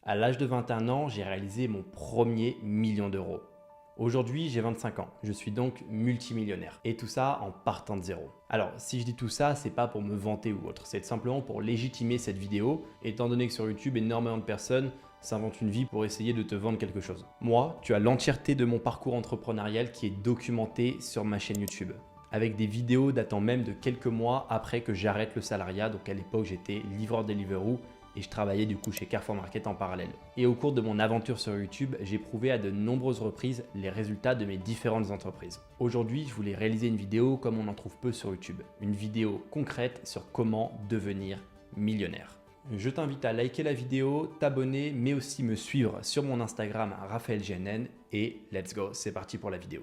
À l'âge de 21 ans, j'ai réalisé mon premier million d'euros. Aujourd'hui, j'ai 25 ans, je suis donc multimillionnaire. Et tout ça en partant de zéro. Alors, si je dis tout ça, c'est pas pour me vanter ou autre, c'est simplement pour légitimer cette vidéo, étant donné que sur YouTube, énormément de personnes s'inventent une vie pour essayer de te vendre quelque chose. Moi, tu as l'entièreté de mon parcours entrepreneurial qui est documenté sur ma chaîne YouTube, avec des vidéos datant même de quelques mois après que j'arrête le salariat. Donc à l'époque, j'étais livreur Deliveroo et je travaillais du coup chez Carrefour Market en parallèle. Et au cours de mon aventure sur YouTube, j'ai prouvé à de nombreuses reprises les résultats de mes différentes entreprises. Aujourd'hui, je voulais réaliser une vidéo comme on en trouve peu sur YouTube, une vidéo concrète sur comment devenir millionnaire. Je t'invite à liker la vidéo, t'abonner, mais aussi me suivre sur mon Instagram RaphaëlGNN et let's go, c'est parti pour la vidéo.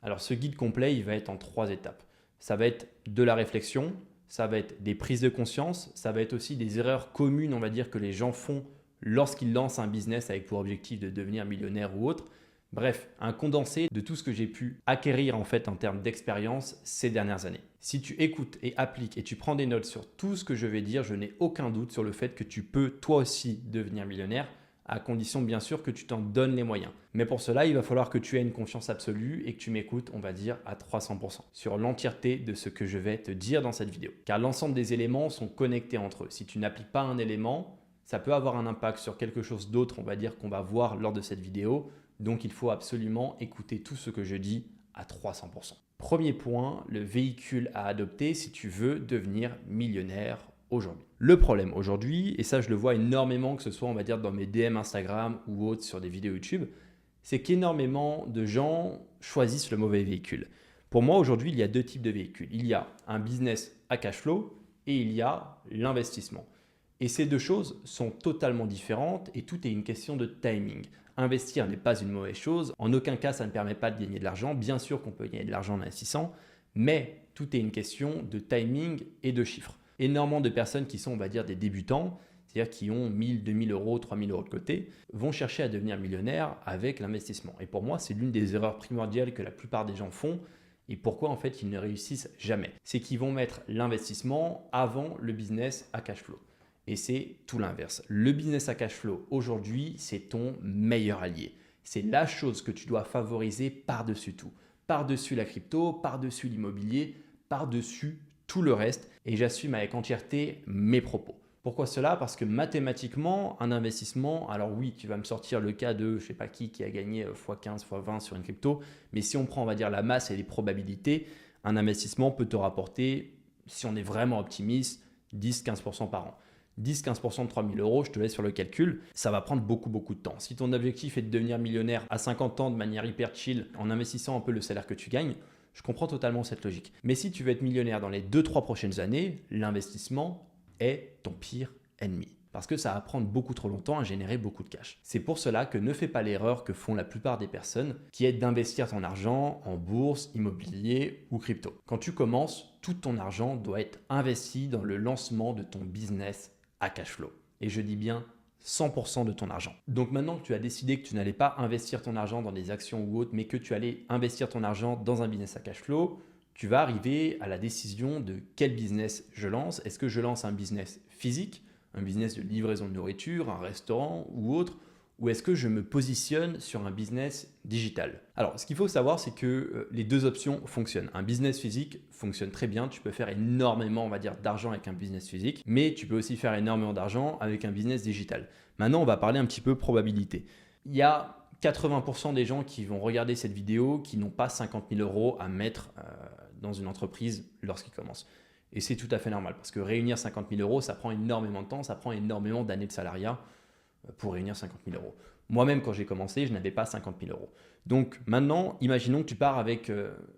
Alors ce guide complet, il va être en 3 étapes. Ça va être de la réflexion, ça va être des prises de conscience, ça va être aussi des erreurs communes, on va dire, que les gens font lorsqu'ils lancent un business avec pour objectif de devenir millionnaire ou autre. Bref, un condensé de tout ce que j'ai pu acquérir en fait en termes d'expérience ces dernières années. Si tu écoutes et appliques et tu prends des notes sur tout ce que je vais dire, je n'ai aucun doute sur le fait que tu peux toi aussi devenir millionnaire, à condition bien sûr que tu t'en donnes les moyens. Mais pour cela, il va falloir que tu aies une confiance absolue et que tu m'écoutes, on va dire, à 300% sur l'entièreté de ce que je vais te dire dans cette vidéo. Car l'ensemble des éléments sont connectés entre eux. Si tu n'appliques pas un élément, ça peut avoir un impact sur quelque chose d'autre, on va dire, qu'on va voir lors de cette vidéo. Donc il faut absolument écouter tout ce que je dis à 300%. Premier point, le véhicule à adopter si tu veux devenir millionnaire aujourd'hui. Le problème aujourd'hui, et ça je le vois énormément, que ce soit on va dire dans mes DM Instagram ou autres sur des vidéos YouTube, c'est qu'énormément de gens choisissent le mauvais véhicule. Pour moi aujourd'hui, il y a 2 types de véhicules. Il y a un business à cash flow et il y a l'investissement. Et ces 2 choses sont totalement différentes et tout est une question de timing. Investir n'est pas une mauvaise chose, en aucun cas ça ne permet pas de gagner de l'argent. Bien sûr qu'on peut gagner de l'argent en investissant, mais tout est une question de timing et de chiffres. Énormément de personnes qui sont, on va dire, des débutants, c'est-à-dire qui ont 1000, 2000 euros, 3000 euros de côté, vont chercher à devenir millionnaires avec l'investissement. Et pour moi, c'est l'une des erreurs primordiales que la plupart des gens font. Et pourquoi en fait ils ne réussissent jamais? C'est qu'ils vont mettre l'investissement avant le business à cash flow. Et c'est tout l'inverse. Le business à cash flow aujourd'hui, c'est ton meilleur allié. C'est la chose que tu dois favoriser par-dessus tout. Par-dessus la crypto, par-dessus l'immobilier, par-dessus tout le reste. Et j'assume avec entièreté mes propos. Pourquoi cela? Parce que mathématiquement, un investissement, alors oui, tu vas me sortir le cas de je ne sais pas qui a gagné x15, x20 sur une crypto, mais si on prend, on va dire, la masse et les probabilités, un investissement peut te rapporter, si on est vraiment optimiste, 10-15% par an. 10-15% de 3000 euros, je te laisse sur le calcul, ça va prendre beaucoup de temps. Si ton objectif est de devenir millionnaire à 50 ans de manière hyper chill en investissant un peu le salaire que tu gagnes, je comprends totalement cette logique. Mais si tu veux être millionnaire dans les 2-3 prochaines années, l'investissement est ton pire ennemi. Parce que ça va prendre beaucoup trop longtemps à générer beaucoup de cash. C'est pour cela que ne fais pas l'erreur que font la plupart des personnes qui est d'investir ton argent en bourse, immobilier ou crypto. Quand tu commences, tout ton argent doit être investi dans le lancement de ton business à cash flow. Et je dis bien 100% de ton argent. Donc maintenant que tu as décidé que tu n'allais pas investir ton argent dans des actions ou autres, mais que tu allais investir ton argent dans un business à cash flow, tu vas arriver à la décision de quel business je lance. Est-ce que je lance un business physique, un business de livraison de nourriture, un restaurant ou autre, ou est-ce que je me positionne sur un business digital? Alors, ce qu'il faut savoir, c'est que les 2 options fonctionnent. Un business physique fonctionne très bien. Tu peux faire énormément, on va dire, d'argent avec un business physique, mais tu peux aussi faire énormément d'argent avec un business digital. Maintenant, on va parler un petit peu probabilité. Il y a 80% des gens qui vont regarder cette vidéo qui n'ont pas 50 000 euros à mettre dans une entreprise lorsqu'ils commencent. Et c'est tout à fait normal parce que réunir 50 000 euros, ça prend énormément de temps, ça prend énormément d'années de salariat pour réunir 50 000 euros. Moi-même, quand j'ai commencé, je n'avais pas 50 000 euros. Donc maintenant, imaginons que tu pars avec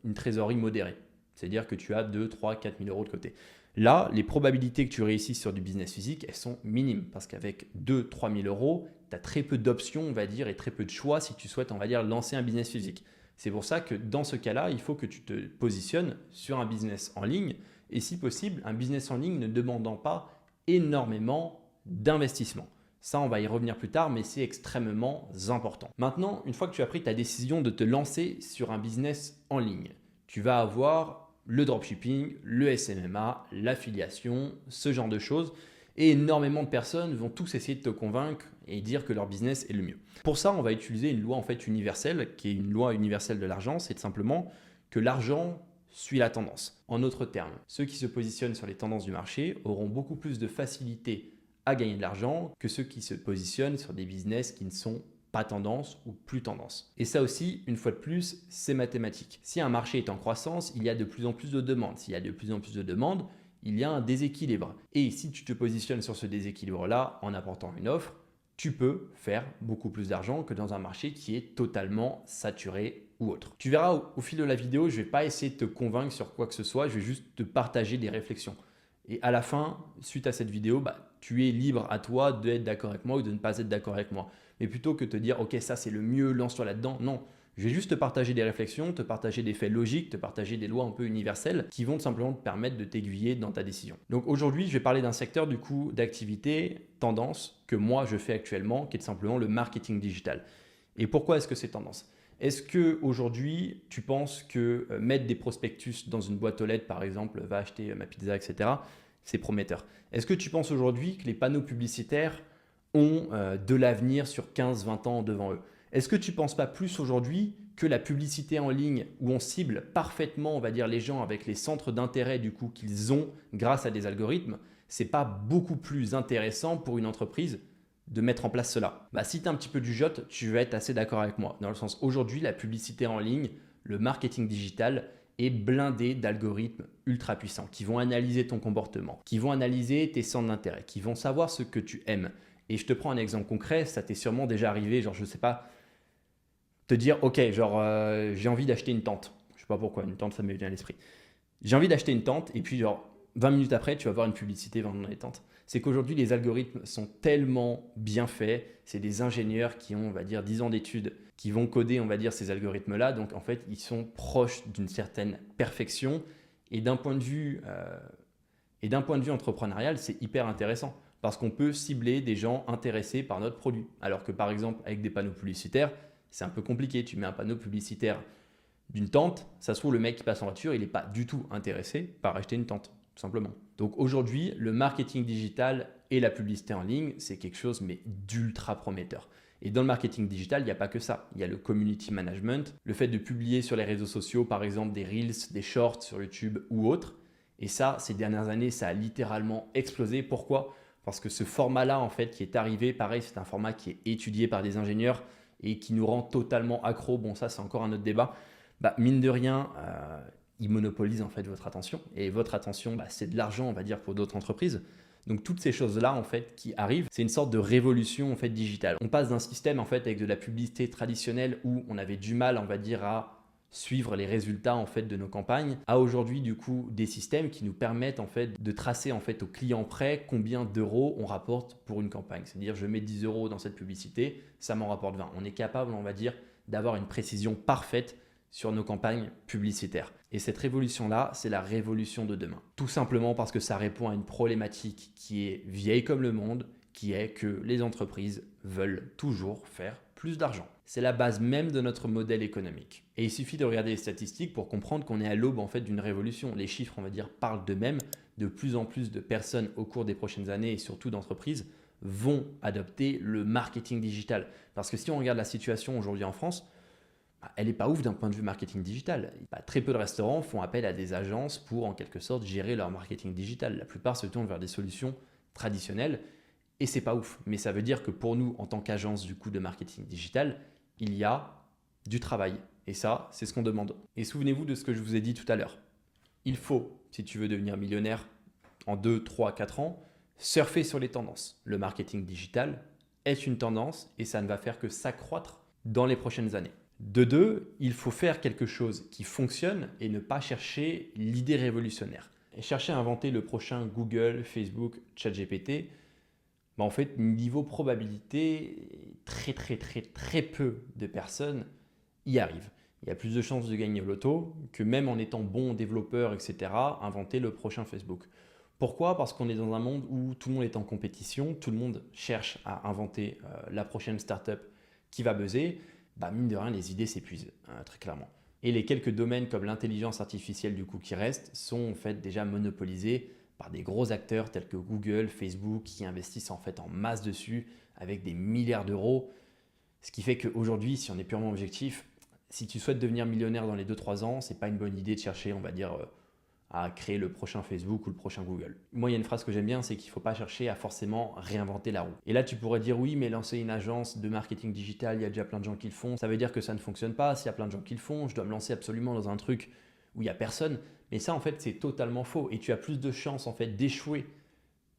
une trésorerie modérée. C'est-à-dire que tu as 2, 3, 4 000 euros de côté. Là, les probabilités que tu réussisses sur du business physique, elles sont minimes parce qu'avec 2, 3 000 euros, tu as très peu d'options, on va dire, et très peu de choix si tu souhaites, on va dire, lancer un business physique. C'est pour ça que dans ce cas-là, il faut que tu te positionnes sur un business en ligne et si possible, un business en ligne ne demandant pas énormément d'investissement. Ça, on va y revenir plus tard, mais c'est extrêmement important. Maintenant, une fois que tu as pris ta décision de te lancer sur un business en ligne, tu vas avoir le dropshipping, le SMMA, l'affiliation, ce genre de choses. Et énormément de personnes vont tous essayer de te convaincre et dire que leur business est le mieux. Pour ça, on va utiliser une loi en fait universelle, qui est une loi universelle de l'argent. C'est tout simplement que l'argent suit la tendance. En d'autres termes, ceux qui se positionnent sur les tendances du marché auront beaucoup plus de facilité à gagner de l'argent que ceux qui se positionnent sur des business qui ne sont pas tendance ou plus tendance. Et ça aussi, une fois de plus, c'est mathématique. Si un marché est en croissance, il y a de plus en plus de demandes. S'il y a de plus en plus de demandes, il y a un déséquilibre. Et si tu te positionnes sur ce déséquilibre-là en apportant une offre, tu peux faire beaucoup plus d'argent que dans un marché qui est totalement saturé ou autre. Tu verras au fil de la vidéo, je ne vais pas essayer de te convaincre sur quoi que ce soit, je vais juste te partager des réflexions. Et à la fin, suite à cette vidéo, tu es libre à toi d'être d'accord avec moi ou de ne pas être d'accord avec moi. Mais plutôt que de te dire, ok, ça c'est le mieux, lance-toi là-dedans. Non, je vais juste te partager des réflexions, te partager des faits logiques, te partager des lois un peu universelles qui vont simplement te permettre de t'aiguiller dans ta décision. Donc aujourd'hui, je vais parler d'un secteur du coup d'activité, tendance, que moi je fais actuellement, qui est simplement le marketing digital. Et pourquoi est-ce que c'est tendance ? Est-ce qu'aujourd'hui, tu penses que mettre des prospectus dans une boîte aux lettres, par exemple, va acheter ma pizza, etc., c'est prometteur? Est-ce que tu penses aujourd'hui que les panneaux publicitaires ont de l'avenir sur 15-20 ans devant eux? Est-ce que tu ne penses pas plus aujourd'hui que la publicité en ligne où on cible parfaitement, on va dire, les gens avec les centres d'intérêt du coup qu'ils ont grâce à des algorithmes, c'est pas beaucoup plus intéressant pour une entreprise de mettre en place cela? Si tu as un petit peu du jote, tu vas être assez d'accord avec moi. Dans le sens, aujourd'hui, la publicité en ligne, le marketing digital est blindé d'algorithmes ultra puissants qui vont analyser ton comportement, qui vont analyser tes centres d'intérêt, qui vont savoir ce que tu aimes. Et je te prends un exemple concret, ça t'est sûrement déjà arrivé, genre je sais pas, te dire ok, j'ai envie d'acheter une tente. Je sais pas pourquoi, une tente ça me vient à l'esprit. J'ai envie d'acheter une tente et puis genre 20 minutes après, tu vas voir une publicité vendant des tentes. C'est qu'aujourd'hui, les algorithmes sont tellement bien faits. C'est des ingénieurs qui ont, on va dire, 10 ans d'études qui vont coder, on va dire, ces algorithmes-là. Donc, en fait, ils sont proches d'une certaine perfection. Et d'un point de vue entrepreneurial, c'est hyper intéressant parce qu'on peut cibler des gens intéressés par notre produit. Alors que, par exemple, avec des panneaux publicitaires, c'est un peu compliqué. Tu mets un panneau publicitaire d'une tente, ça se trouve, le mec qui passe en voiture, il n'est pas du tout intéressé par acheter une tente, tout simplement. Donc aujourd'hui, le marketing digital et la publicité en ligne, c'est quelque chose mais d'ultra prometteur. Et dans le marketing digital, il n'y a pas que ça. Il y a le community management, le fait de publier sur les réseaux sociaux, par exemple des reels, des shorts sur YouTube ou autres. Et ça, ces dernières années, ça a littéralement explosé. Pourquoi ? Parce que ce format-là, en fait, qui est arrivé, pareil, c'est un format qui est étudié par des ingénieurs et qui nous rend totalement accro. Bon, ça, c'est encore un autre débat. Mine de rien, ils monopolisent en fait votre attention. Et votre attention, c'est de l'argent, on va dire, pour d'autres entreprises. Donc toutes ces choses-là, en fait, qui arrivent, c'est une sorte de révolution en fait digitale. On passe d'un système en fait avec de la publicité traditionnelle où on avait du mal, on va dire, à suivre les résultats en fait de nos campagnes, à aujourd'hui du coup des systèmes qui nous permettent en fait de tracer en fait au client près combien d'euros on rapporte pour une campagne. C'est-à-dire je mets 10 euros dans cette publicité, ça m'en rapporte 20. On est capable, on va dire, d'avoir une précision parfaite sur nos campagnes publicitaires. Et cette révolution-là, c'est la révolution de demain. Tout simplement parce que ça répond à une problématique qui est vieille comme le monde, qui est que les entreprises veulent toujours faire plus d'argent. C'est la base même de notre modèle économique. Et il suffit de regarder les statistiques pour comprendre qu'on est à l'aube en fait d'une révolution. Les chiffres, on va dire, parlent d'eux-mêmes. De plus en plus de personnes au cours des prochaines années et surtout d'entreprises vont adopter le marketing digital. Parce que si on regarde la situation aujourd'hui en France, elle n'est pas ouf d'un point de vue marketing digital. Très peu de restaurants font appel à des agences pour en quelque sorte gérer leur marketing digital. La plupart se tournent vers des solutions traditionnelles et c'est pas ouf. Mais ça veut dire que pour nous, en tant qu'agence du coup de marketing digital, il y a du travail. Et ça, c'est ce qu'on demande. Et souvenez-vous de ce que je vous ai dit tout à l'heure. Il faut, si tu veux devenir millionnaire en 2, 3, 4 ans, surfer sur les tendances. Le marketing digital est une tendance et ça ne va faire que s'accroître dans les prochaines années. De deux, il faut faire quelque chose qui fonctionne et ne pas chercher l'idée révolutionnaire. Et chercher à inventer le prochain Google, Facebook, ChatGPT, en fait, niveau probabilité, très peu de personnes y arrivent. Il y a plus de chances de gagner au loto que même en étant bon développeur, etc., inventer le prochain Facebook. Pourquoi ? Parce qu'on est dans un monde où tout le monde est en compétition, tout le monde cherche à inventer la prochaine startup qui va buzzer. Mine de rien, les idées s'épuisent, très clairement. Et les quelques domaines comme l'intelligence artificielle du coup qui restent sont en fait déjà monopolisés par des gros acteurs tels que Google, Facebook, qui investissent en fait en masse dessus avec des milliards d'euros. Ce qui fait qu'aujourd'hui, si on est purement objectif, si tu souhaites devenir millionnaire dans les 2-3 ans, c'est pas une bonne idée de chercher, on va dire, à créer le prochain Facebook ou le prochain Google. Moi, il y a une phrase que j'aime bien, c'est qu'il ne faut pas chercher à forcément réinventer la roue. Et là, tu pourrais dire oui, mais lancer une agence de marketing digital, il y a déjà plein de gens qui le font. Ça veut dire que ça ne fonctionne pas. S'il y a plein de gens qui le font, je dois me lancer absolument dans un truc où il n'y a personne. Mais ça, en fait, c'est totalement faux. Et tu as plus de chances, en fait, d'échouer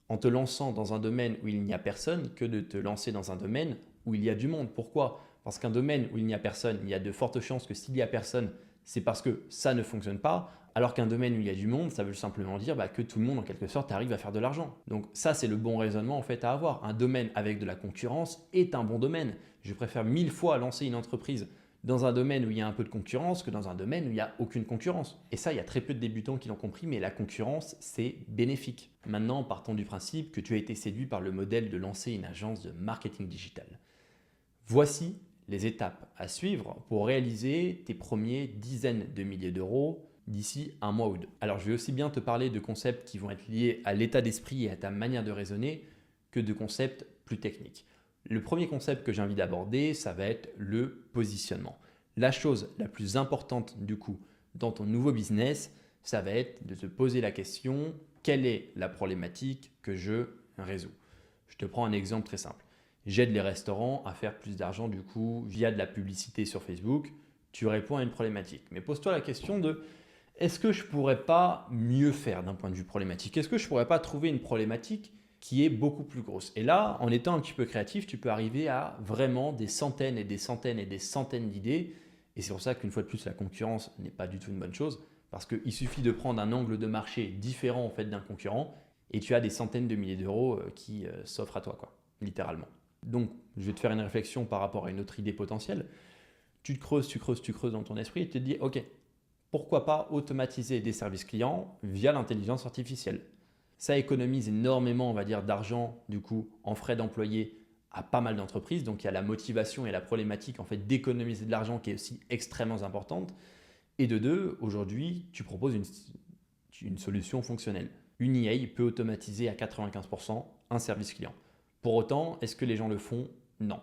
en te lançant dans un domaine où il n'y a personne que de te lancer dans un domaine où il y a du monde. Pourquoi? Parce qu'un domaine où il n'y a personne, il y a de fortes chances que s'il n'y a personne, c'est parce que ça ne fonctionne pas. Alors qu'un domaine où il y a du monde, ça veut simplement dire que tout le monde, en quelque sorte, arrive à faire de l'argent. Donc ça, c'est le bon raisonnement en fait à avoir. Un domaine avec de la concurrence est un bon domaine. Je préfère 1000 fois lancer une entreprise dans un domaine où il y a un peu de concurrence que dans un domaine où il n'y a aucune concurrence. Et ça, il y a très peu de débutants qui l'ont compris, mais la concurrence, c'est bénéfique. Maintenant, partons du principe que tu as été séduit par le modèle de lancer une agence de marketing digital. Voici les étapes à suivre pour réaliser tes premiers dizaines de milliers d'euros d'ici un mois ou deux. Alors, je vais aussi bien te parler de concepts qui vont être liés à l'état d'esprit et à ta manière de raisonner que de concepts plus techniques. Le premier concept que j'ai envie d'aborder, ça va être le positionnement. La chose la plus importante du coup dans ton nouveau business, ça va être de te poser la question, quelle est la problématique que je résous? Je te prends un exemple très simple. J'aide les restaurants à faire plus d'argent du coup via de la publicité sur Facebook. Tu réponds à une problématique. Mais pose-toi la question de est-ce que je ne pourrais pas mieux faire d'un point de vue problématique? Est-ce que je ne pourrais pas trouver une problématique qui est beaucoup plus grosse? Et là, en étant un petit peu créatif, tu peux arriver à vraiment des centaines et des centaines et des centaines d'idées. Et c'est pour ça qu'une fois de plus, la concurrence n'est pas du tout une bonne chose. Parce qu'il suffit de prendre un angle de marché différent en fait, d'un concurrent et tu as des centaines de milliers d'euros qui s'offrent à toi, quoi, littéralement. Donc, je vais te faire une réflexion par rapport à une autre idée potentielle. Tu te creuses, tu creuses, tu creuses dans ton esprit et tu te dis, ok, pourquoi pas automatiser des services clients via l'intelligence artificielle? Ça économise énormément, on va dire, d'argent du coup en frais d'employés à pas mal d'entreprises. Donc il y a la motivation et la problématique en fait d'économiser de l'argent qui est aussi extrêmement importante. Et de deux, aujourd'hui, tu proposes une solution fonctionnelle. Une IA peut automatiser à 95% un service client. Pour autant, est-ce que les gens le font? Non.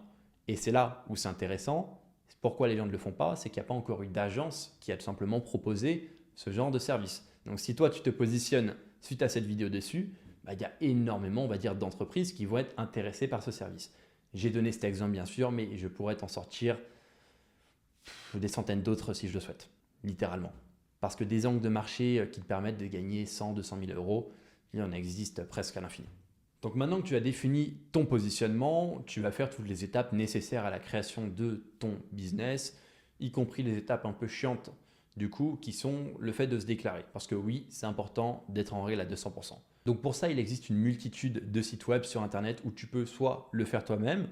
Et c'est là où c'est intéressant. Pourquoi les gens ne le font pas? C'est qu'il n'y a pas encore eu d'agence qui a tout simplement proposé ce genre de service. Donc si toi tu te positionnes suite à cette vidéo dessus, il y a énormément, on va dire, d'entreprises qui vont être intéressées par ce service. J'ai donné cet exemple bien sûr, mais je pourrais t'en sortir des centaines d'autres si je le souhaite, littéralement. Parce que des angles de marché qui te permettent de gagner 100, 200 000 euros, il en existe presque à l'infini. Donc maintenant que tu as défini ton positionnement, tu vas faire toutes les étapes nécessaires à la création de ton business, y compris les étapes un peu chiantes du coup, qui sont le fait de se déclarer. Parce que oui, c'est important d'être en règle à 200%. Donc pour ça, il existe une multitude de sites web sur Internet où tu peux soit le faire toi-même,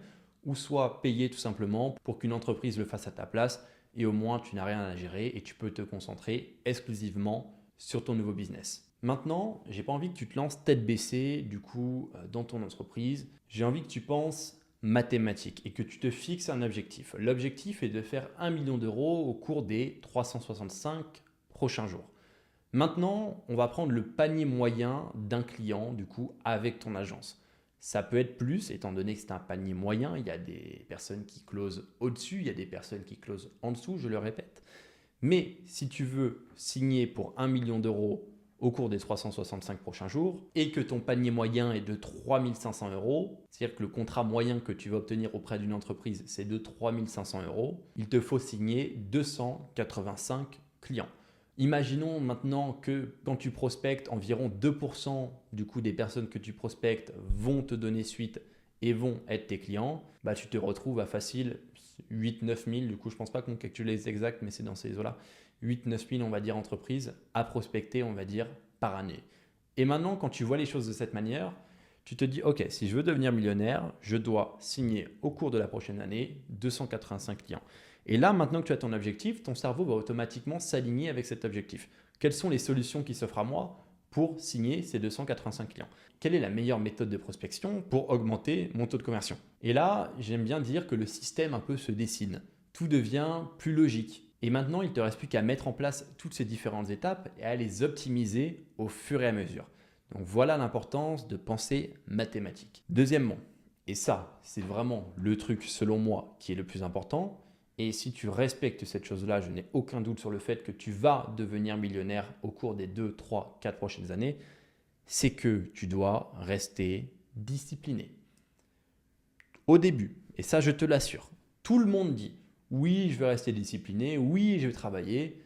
ou soit payer tout simplement pour qu'une entreprise le fasse à ta place, et au moins tu n'as rien à gérer et tu peux te concentrer exclusivement sur ton nouveau business. Maintenant, j'ai pas envie que tu te lances tête baissée du coup dans ton entreprise. J'ai envie que tu penses mathématiques et que tu te fixes un objectif. L'objectif est de faire 1 million d'euros au cours des 365 prochains jours. Maintenant, on va prendre le panier moyen d'un client du coup avec ton agence. Ça peut être plus, étant donné que c'est un panier moyen, il y a des personnes qui closent au-dessus, il y a des personnes qui closent en dessous, je le répète. Mais si tu veux signer pour 1 million d'euros au cours des 365 prochains jours et que ton panier moyen est de 3 500 euros, c'est-à-dire que le contrat moyen que tu vas obtenir auprès d'une entreprise, c'est de 3 500 euros, il te faut signer 285 clients. Imaginons maintenant que quand tu prospectes, environ 2% du coup des personnes que tu prospectes vont te donner suite et vont être tes clients, tu te retrouves à facile 8-9 000, du coup je ne pense pas qu'on calcule les exacts, mais c'est dans ces eaux-là, 8-9 000 on va dire entreprises à prospecter on va dire par année. Et maintenant quand tu vois les choses de cette manière, tu te dis ok, si je veux devenir millionnaire, je dois signer au cours de la prochaine année 285 clients. Et là maintenant que tu as ton objectif, ton cerveau va automatiquement s'aligner avec cet objectif. Quelles sont les solutions qui s'offrent à moi pour signer ces 285 clients? Quelle est la meilleure méthode de prospection pour augmenter mon taux de conversion? Et là, j'aime bien dire que le système un peu se dessine. Tout devient plus logique. Et maintenant, il ne te reste plus qu'à mettre en place toutes ces différentes étapes et à les optimiser au fur et à mesure. Donc voilà l'importance de penser mathématiques. Deuxièmement, et ça c'est vraiment le truc selon moi qui est le plus important, et si tu respectes cette chose-là, je n'ai aucun doute sur le fait que tu vas devenir millionnaire au cours des 2, 3, 4 prochaines années, c'est que tu dois rester discipliné. Au début, et ça je te l'assure, tout le monde dit oui, je vais rester discipliné, oui, je vais travailler,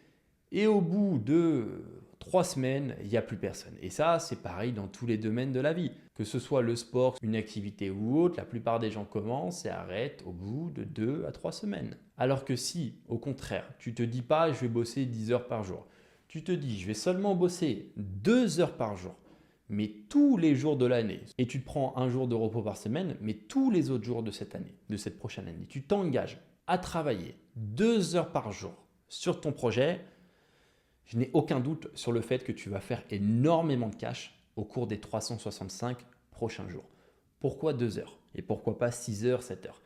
et au bout de 3 semaines, il n'y a plus personne. Et ça, c'est pareil dans tous les domaines de la vie. Que ce soit le sport, une activité ou autre, la plupart des gens commencent et arrêtent au bout de 2 à 3 semaines. Alors que si, au contraire, tu ne te dis pas je vais bosser 10 heures par jour, tu te dis je vais seulement bosser 2 heures par jour, mais tous les jours de l'année, et tu te prends un jour de repos par semaine, mais tous les autres jours de cette année, de cette prochaine année, tu t'engages à travailler 2 heures par jour sur ton projet, je n'ai aucun doute sur le fait que tu vas faire énormément de cash au cours des 365 prochains jours. Pourquoi 2 heures? Et pourquoi pas 6 heures, 7 heures?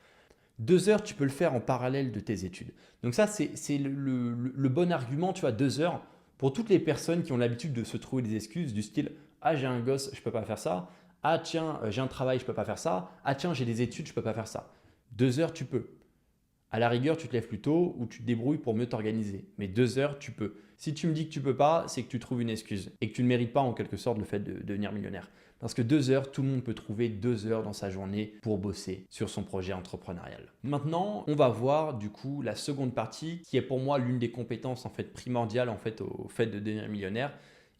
2 heures, tu peux le faire en parallèle de tes études. Donc ça, c'est le bon argument, tu vois, 2 heures, pour toutes les personnes qui ont l'habitude de se trouver des excuses du style « Ah, j'ai un gosse, je ne peux pas faire ça. Ah, tiens, j'ai un travail, je ne peux pas faire ça. Ah, tiens, j'ai des études, je ne peux pas faire ça. » 2 heures, tu peux. À la rigueur, tu te lèves plus tôt ou tu te débrouilles pour mieux t'organiser. Mais 2 heures, tu peux. Si tu me dis que tu ne peux pas, c'est que tu trouves une excuse et que tu ne mérites pas en quelque sorte le fait de devenir millionnaire. Parce que 2 heures, tout le monde peut trouver 2 heures dans sa journée pour bosser sur son projet entrepreneurial. Maintenant, on va voir du coup la seconde partie qui est pour moi l'une des compétences en fait primordiales en fait au fait de devenir millionnaire.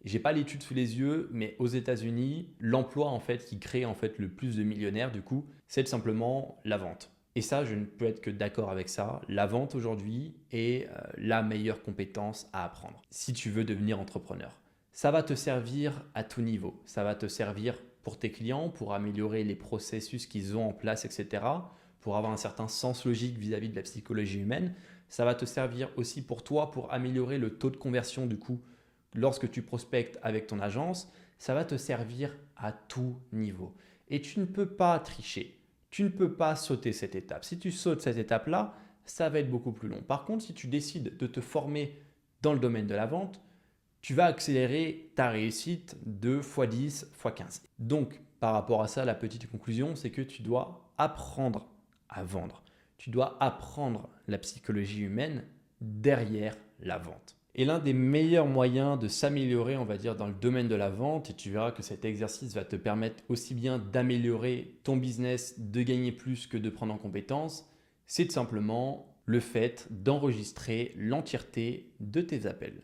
J'ai pas l'étude sous les yeux, mais aux États-Unis, l'emploi en fait qui crée en fait le plus de millionnaires du coup, c'est simplement la vente. Et ça, je ne peux être que d'accord avec ça. La vente aujourd'hui est la meilleure compétence à apprendre si tu veux devenir entrepreneur. Ça va te servir à tout niveau. Ça va te servir pour tes clients, pour améliorer les processus qu'ils ont en place, etc. Pour avoir un certain sens logique vis-à-vis de la psychologie humaine. Ça va te servir aussi pour toi, pour améliorer le taux de conversion du coup lorsque tu prospectes avec ton agence. Ça va te servir à tout niveau. Et tu ne peux pas tricher. Tu ne peux pas sauter cette étape. Si tu sautes cette étape-là, ça va être beaucoup plus long. Par contre, si tu décides de te former dans le domaine de la vente, tu vas accélérer ta réussite de x10, x15. Donc, par rapport à ça, la petite conclusion, c'est que tu dois apprendre à vendre. Tu dois apprendre la psychologie humaine derrière la vente. Et l'un des meilleurs moyens de s'améliorer, on va dire, dans le domaine de la vente, et tu verras que cet exercice va te permettre aussi bien d'améliorer ton business, de gagner plus que de prendre en compétences, c'est tout simplement le fait d'enregistrer l'entièreté de tes appels.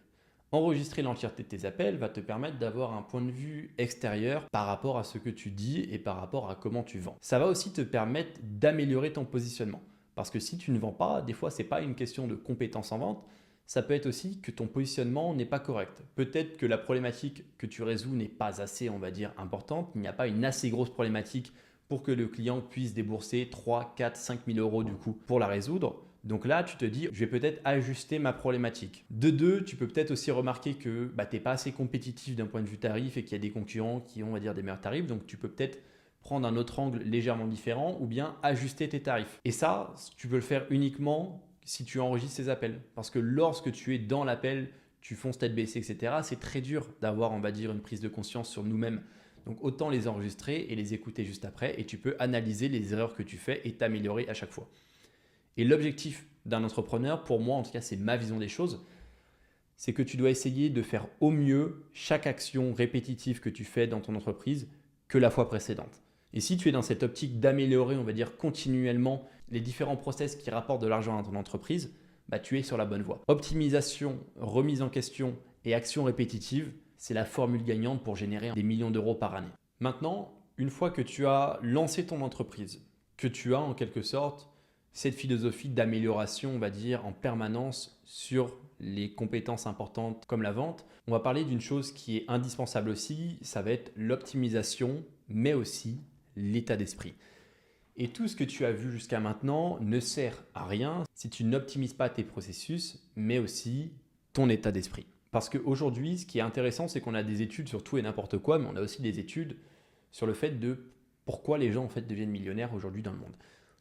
Enregistrer l'entièreté de tes appels va te permettre d'avoir un point de vue extérieur par rapport à ce que tu dis et par rapport à comment tu vends. Ça va aussi te permettre d'améliorer ton positionnement. Parce que si tu ne vends pas, des fois, ce n'est pas une question de compétence en vente, ça peut être aussi que ton positionnement n'est pas correct. Peut-être que la problématique que tu résous n'est pas assez, on va dire, importante. Il n'y a pas une assez grosse problématique pour que le client puisse débourser 3, 4, 5 000 euros du coup pour la résoudre. Donc là, tu te dis, je vais peut-être ajuster ma problématique. De deux, tu peux peut-être aussi remarquer que tu n'es pas assez compétitif d'un point de vue tarif et qu'il y a des concurrents qui ont, on va dire, des meilleurs tarifs. Donc tu peux peut-être prendre un autre angle légèrement différent ou bien ajuster tes tarifs. Et ça, tu peux le faire uniquement si tu enregistres ces appels. Parce que lorsque tu es dans l'appel, tu fonces tête baissée, etc., c'est très dur d'avoir, on va dire, une prise de conscience sur nous-mêmes. Donc autant les enregistrer et les écouter juste après et tu peux analyser les erreurs que tu fais et t'améliorer à chaque fois. Et l'objectif d'un entrepreneur, pour moi en tout cas, c'est ma vision des choses, c'est que tu dois essayer de faire au mieux chaque action répétitive que tu fais dans ton entreprise que la fois précédente. Et si tu es dans cette optique d'améliorer, on va dire, continuellement les différents process qui rapportent de l'argent à ton entreprise, tu es sur la bonne voie. Optimisation, remise en question et action répétitive, c'est la formule gagnante pour générer des millions d'euros par année. Maintenant, une fois que tu as lancé ton entreprise, que tu as en quelque sorte cette philosophie d'amélioration, on va dire, en permanence sur les compétences importantes comme la vente, on va parler d'une chose qui est indispensable aussi, ça va être l'optimisation, mais aussi l'état d'esprit. Et tout ce que tu as vu jusqu'à maintenant ne sert à rien si tu n'optimises pas tes processus, mais aussi ton état d'esprit. Parce qu'aujourd'hui, ce qui est intéressant, c'est qu'on a des études sur tout et n'importe quoi, mais on a aussi des études sur le fait de pourquoi les gens en fait deviennent millionnaires aujourd'hui dans le monde.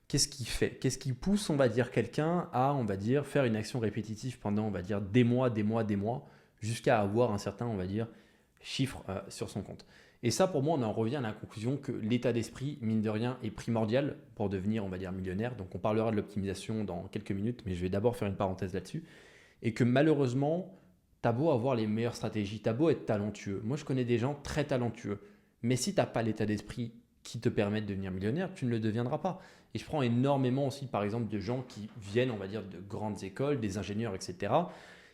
Qu'est-ce qui fait? Qu'est-ce qui pousse, on va dire, quelqu'un à, on va dire, faire une action répétitive pendant, on va dire, des mois, jusqu'à avoir un certain, on va dire, chiffre sur son compte? Et ça, pour moi, on en revient à la conclusion que l'état d'esprit, mine de rien, est primordial pour devenir, on va dire, millionnaire. Donc, on parlera de l'optimisation dans quelques minutes, mais je vais d'abord faire une parenthèse là-dessus. Et que malheureusement, t'as beau avoir les meilleures stratégies, t'as beau être talentueux. Moi, je connais des gens très talentueux. Mais si t'as pas l'état d'esprit qui te permet de devenir millionnaire, tu ne le deviendras pas. Et je prends énormément aussi, par exemple, de gens qui viennent, on va dire, de grandes écoles, des ingénieurs, etc.,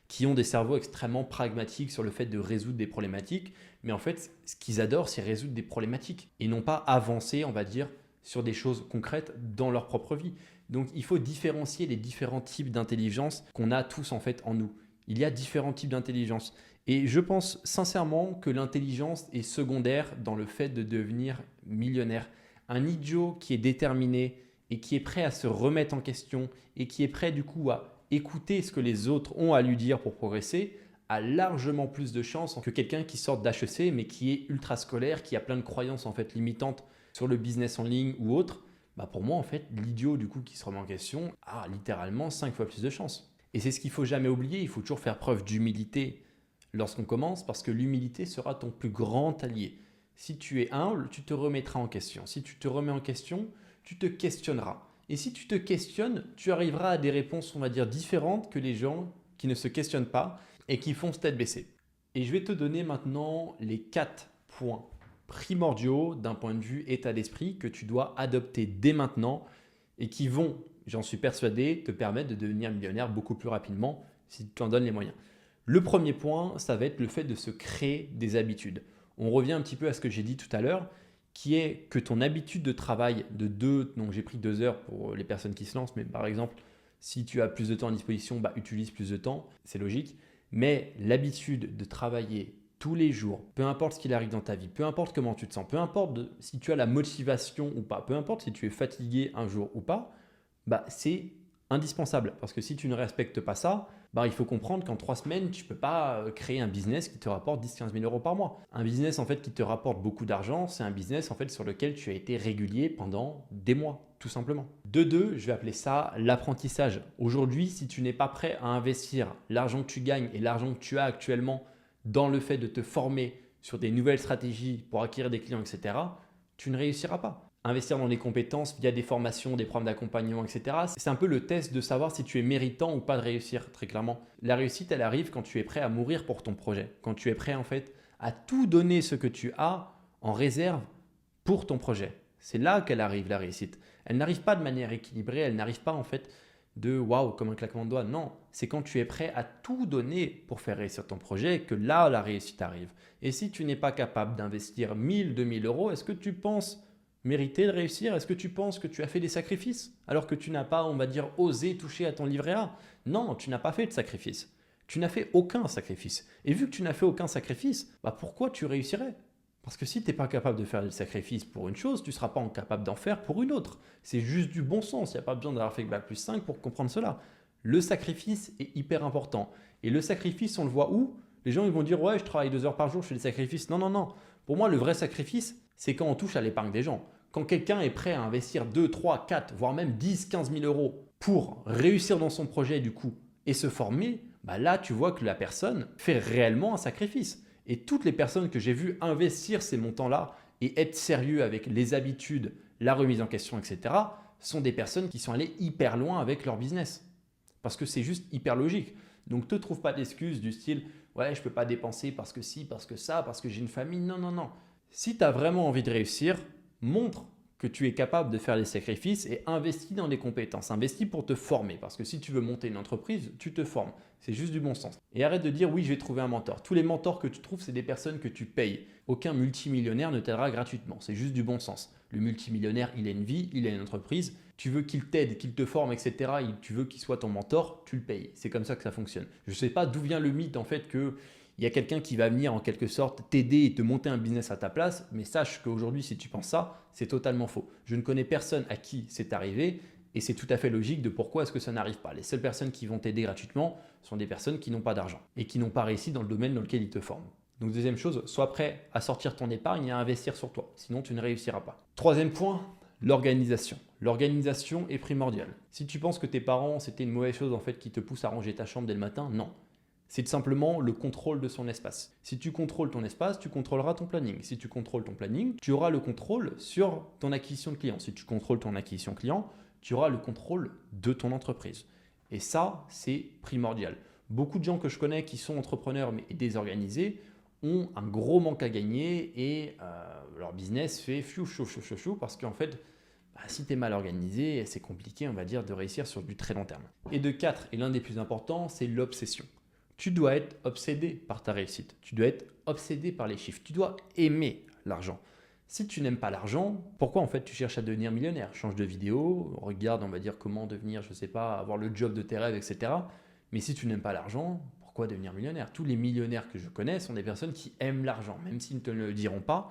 qui ont des cerveaux extrêmement pragmatiques sur le fait de résoudre des problématiques. Mais en fait, ce qu'ils adorent, c'est résoudre des problématiques et non pas avancer, on va dire, sur des choses concrètes dans leur propre vie. Donc, il faut différencier les différents types d'intelligence qu'on a tous en fait en nous. Il y a différents types d'intelligence. Et je pense sincèrement que l'intelligence est secondaire dans le fait de devenir millionnaire. Un idiot qui est déterminé et qui est prêt à se remettre en question et qui est prêt du coup à écouter ce que les autres ont à lui dire pour progresser a largement plus de chances que quelqu'un qui sort d'HEC mais qui est ultra scolaire, qui a plein de croyances en fait limitantes sur le business en ligne ou autre. Bah pour moi en fait l'idiot du coup qui se remet en question a littéralement 5 fois plus de chances. Et c'est ce qu'il faut jamais oublier, il faut toujours faire preuve d'humilité lorsqu'on commence parce que l'humilité sera ton plus grand allié. Si tu es humble, tu te remettras en question. Si tu te remets en question, tu te questionneras. Et si tu te questionnes, tu arriveras à des réponses, on va dire, différentes que les gens qui ne se questionnent pas et qui font tête baissée. Et je vais te donner maintenant les 4 points primordiaux d'un point de vue état d'esprit que tu dois adopter dès maintenant et qui vont, j'en suis persuadé, te permettre de devenir millionnaire beaucoup plus rapidement si tu en donnes les moyens. Le premier point, ça va être le fait de se créer des habitudes. On revient un petit peu à ce que j'ai dit tout à l'heure, qui est que ton habitude de travail de 2, donc j'ai pris 2 heures pour les personnes qui se lancent, mais par exemple, si tu as plus de temps à disposition, utilise plus de temps, c'est logique. Mais l'habitude de travailler tous les jours, peu importe ce qu'il arrive dans ta vie, peu importe comment tu te sens, peu importe si tu as la motivation ou pas, peu importe si tu es fatigué un jour ou pas, c'est indispensable. Parce que si tu ne respectes pas ça, il faut comprendre qu'en 3 semaines, tu ne peux pas créer un business qui te rapporte 10-15 000 euros par mois. Un business en fait qui te rapporte beaucoup d'argent, c'est un business en fait sur lequel tu as été régulier pendant des mois, tout simplement. De deux, je vais appeler ça l'apprentissage. Aujourd'hui, si tu n'es pas prêt à investir l'argent que tu gagnes et l'argent que tu as actuellement dans le fait de te former sur des nouvelles stratégies pour acquérir des clients, etc., tu ne réussiras pas. Investir dans les compétences via des formations, des programmes d'accompagnement, etc. C'est un peu le test de savoir si tu es méritant ou pas de réussir, très clairement. La réussite, elle arrive quand tu es prêt à mourir pour ton projet, quand tu es prêt en fait à tout donner ce que tu as en réserve pour ton projet. C'est là qu'elle arrive, la réussite. Elle n'arrive pas de manière équilibrée, elle n'arrive pas en fait de waouh, comme un claquement de doigts. Non, c'est quand tu es prêt à tout donner pour faire réussir ton projet que là, la réussite arrive. Et si tu n'es pas capable d'investir 1000, 2000 euros, est-ce que tu penses mériter de réussir? Est-ce que tu penses que tu as fait des sacrifices alors que tu n'as pas, on va dire, osé toucher à ton livret A? Non, tu n'as pas fait de sacrifice. Tu n'as fait aucun sacrifice. Et vu que tu n'as fait aucun sacrifice, pourquoi tu réussirais? Parce que si tu n'es pas capable de faire des sacrifices pour une chose, tu ne seras pas capable d'en faire pour une autre. C'est juste du bon sens. Il n'y a pas besoin d'avoir fait bac plus 5 pour comprendre cela. Le sacrifice est hyper important. Et le sacrifice, on le voit où? Les gens ils vont dire « Ouais, je travaille 2 heures par jour, je fais des sacrifices. » Non, non, non. Pour moi, le vrai sacrifice, c'est quand on touche à l'épargne des gens. Quand quelqu'un est prêt à investir 2, 3, 4, voire même 10, 15 000 euros pour réussir dans son projet du coup et se former, là, tu vois que la personne fait réellement un sacrifice. Et toutes les personnes que j'ai vues investir ces montants-là et être sérieux avec les habitudes, la remise en question, etc., sont des personnes qui sont allées hyper loin avec leur business. Parce que c'est juste hyper logique. Donc, ne te trouve pas d'excuses du style « Ouais, je ne peux pas dépenser parce que ci, parce que ça, parce que j'ai une famille. » Non, non, non. Si tu as vraiment envie de réussir, montre que tu es capable de faire des sacrifices et investis dans des compétences. Investis pour te former parce que si tu veux monter une entreprise, tu te formes. C'est juste du bon sens. Et arrête de dire oui, je vais trouver un mentor. Tous les mentors que tu trouves, c'est des personnes que tu payes. Aucun multimillionnaire ne t'aidera gratuitement. C'est juste du bon sens. Le multimillionnaire, il a une vie, il a une entreprise. Tu veux qu'il t'aide, qu'il te forme, etc. Tu veux qu'il soit ton mentor, tu le payes. C'est comme ça que ça fonctionne. Je ne sais pas d'où vient le mythe en fait que il y a quelqu'un qui va venir en quelque sorte t'aider et te monter un business à ta place, mais sache qu'aujourd'hui, si tu penses ça, c'est totalement faux. Je ne connais personne à qui c'est arrivé et c'est tout à fait logique de pourquoi est-ce que ça n'arrive pas. Les seules personnes qui vont t'aider gratuitement sont des personnes qui n'ont pas d'argent et qui n'ont pas réussi dans le domaine dans lequel ils te forment. Donc deuxième chose, sois prêt à sortir ton épargne et à investir sur toi, sinon tu ne réussiras pas. Troisième point, l'organisation. L'organisation est primordiale. Si tu penses que tes parents, c'était une mauvaise chose en fait qui te pousse à ranger ta chambre dès le matin, non. C'est tout simplement le contrôle de son espace. Si tu contrôles ton espace, tu contrôleras ton planning. Si tu contrôles ton planning, tu auras le contrôle sur ton acquisition de clients. Si tu contrôles ton acquisition client, tu auras le contrôle de ton entreprise. Et ça, c'est primordial. Beaucoup de gens que je connais qui sont entrepreneurs mais désorganisés ont un gros manque à gagner et leur business fait fiou, chou, chou, chou, chou, parce qu'en fait, si tu es mal organisé, c'est compliqué, on va dire, de réussir sur du très long terme. Et de 4, et l'un des plus importants, c'est l'obsession. Tu dois être obsédé par ta réussite. Tu dois être obsédé par les chiffres. Tu dois aimer l'argent. Si tu n'aimes pas l'argent, pourquoi en fait tu cherches à devenir millionnaire? Change de vidéo, regarde, on va dire comment devenir, je ne sais pas, avoir le job de tes rêves, etc. Mais si tu n'aimes pas l'argent, pourquoi devenir millionnaire? Tous les millionnaires que je connais sont des personnes qui aiment l'argent, même s'ils ne te le diront pas,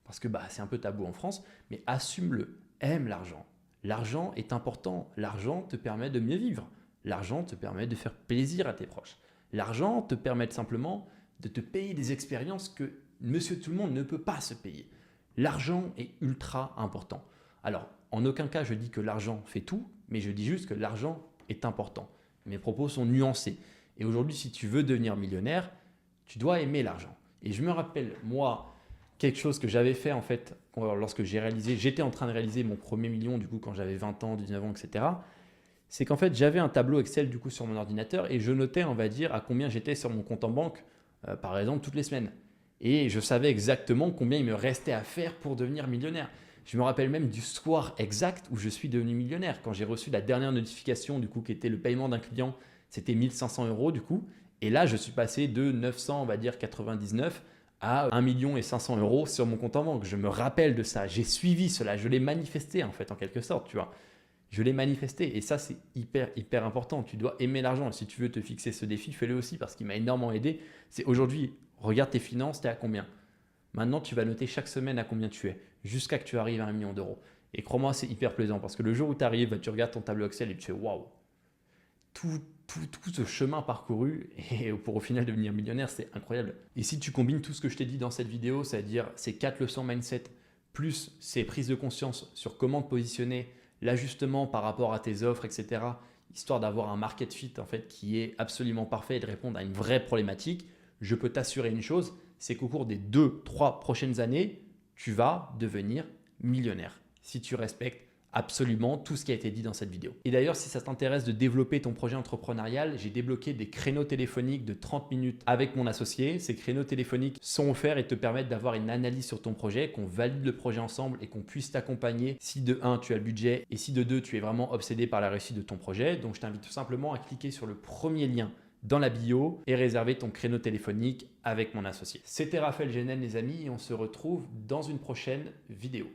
parce que c'est un peu tabou en France, mais assume-le, aime l'argent. L'argent est important, l'argent te permet de mieux vivre, l'argent te permet de faire plaisir à tes proches. L'argent te permet simplement de te payer des expériences que monsieur tout le monde ne peut pas se payer. L'argent est ultra important. Alors, en aucun cas je dis que l'argent fait tout, mais je dis juste que l'argent est important. Mes propos sont nuancés. Et aujourd'hui, si tu veux devenir millionnaire, tu dois aimer l'argent. Et je me rappelle, moi, quelque chose que j'avais fait en fait, lorsque j'étais en train de réaliser mon premier million, du coup, quand j'avais 20 ans, 19 ans, etc. C'est qu'en fait, j'avais un tableau Excel du coup sur mon ordinateur et je notais, on va dire, à combien j'étais sur mon compte en banque, par exemple, toutes les semaines. Et je savais exactement combien il me restait à faire pour devenir millionnaire. Je me rappelle même du soir exact où je suis devenu millionnaire. Quand j'ai reçu la dernière notification, du coup, qui était le paiement d'un client, c'était 1500 € du coup. Et là, je suis passé de 900, on va dire 99 à 1 500 000 € sur mon compte en banque. Je me rappelle de ça. J'ai suivi cela. Je l'ai manifesté en fait, en quelque sorte, tu vois. Je l'ai manifesté et ça, c'est hyper important. Tu dois aimer l'argent. Si tu veux te fixer ce défi, fais-le aussi parce qu'il m'a énormément aidé. C'est aujourd'hui, regarde tes finances, tu es à combien? Maintenant, tu vas noter chaque semaine à combien tu es jusqu'à que tu arrives à 1 million d'euros. Et crois-moi, c'est hyper plaisant parce que le jour où tu arrives, tu regardes ton tableau Excel et tu fais waouh, tout ce chemin parcouru et pour au final devenir millionnaire, c'est incroyable. Et si tu combines tout ce que je t'ai dit dans cette vidéo, c'est-à-dire ces 4 leçons mindset plus ces prises de conscience sur comment te positionner, l'ajustement par rapport à tes offres, etc., histoire d'avoir un market fit en fait qui est absolument parfait et de répondre à une vraie problématique, je peux t'assurer une chose, c'est qu'au cours des 2-3 prochaines années, tu vas devenir millionnaire si tu respectes absolument tout ce qui a été dit dans cette vidéo. Et d'ailleurs, si ça t'intéresse de développer ton projet entrepreneurial, j'ai débloqué des créneaux téléphoniques de 30 minutes avec mon associé. Ces créneaux téléphoniques sont offerts et te permettent d'avoir une analyse sur ton projet, qu'on valide le projet ensemble et qu'on puisse t'accompagner si de 1, tu as le budget et si de 2, tu es vraiment obsédé par la réussite de ton projet. Donc, je t'invite tout simplement à cliquer sur le premier lien dans la bio et réserver ton créneau téléphonique avec mon associé. C'était Raphaël Genel les amis et on se retrouve dans une prochaine vidéo.